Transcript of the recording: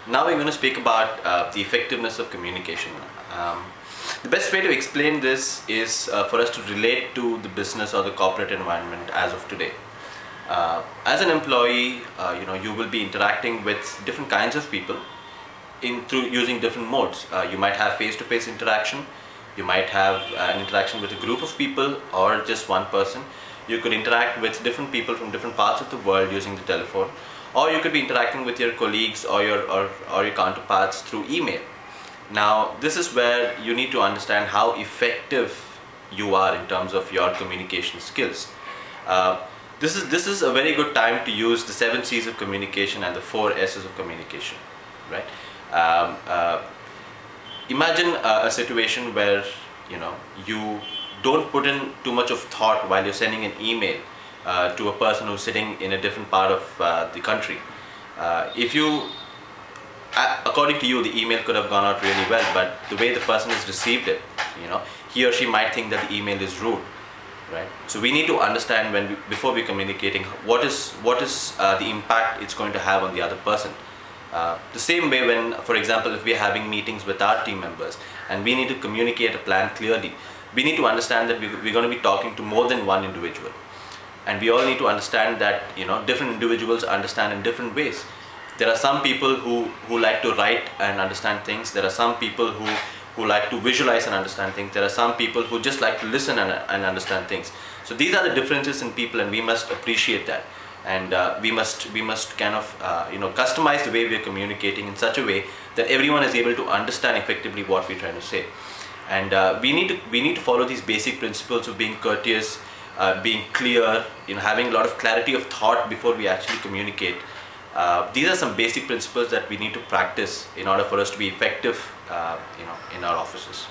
Now we're going to speak about the effectiveness of communication. The best way to explain this is for us to relate to the business or the corporate environment as of today. As an employee, you will be interacting with different kinds of people through using different modes. You might have face-to-face interaction. You might have an interaction with a group of people or just one person. You could interact with different people from different parts of the world using the telephone, or you could be interacting with your colleagues or your counterparts through email. Now, this is where you need to understand how effective you are in terms of your communication skills. This is a very good time to use the 7 C's of communication and the 4 S's of communication, right? Imagine a situation where you don't put in too much of thought while you're sending an email to a person who's sitting in a different part of the country. According to you, the email could have gone out really well, but the way the person has received it, he or she might think that the email is rude, right? So we need to understand before we're communicating what is the impact it's going to have on the other person. The same way when, for example, if we're having meetings with our team members and we need to communicate a plan clearly, we need to understand that we're going to be talking to more than one individual. And we all need to understand that different individuals understand in different ways. There are some people who like to write and understand things. There are some people who like to visualize and understand things. There are some people who just like to listen and understand things. So these are the differences in people, and we must appreciate that. And we must kind of customize the way we are communicating in such a way that everyone is able to understand effectively what we're trying to say. And we need to follow these basic principles of being courteous, being clear, having a lot of clarity of thought before we actually communicate. These are some basic principles that we need to practice in order for us to be effective in our offices.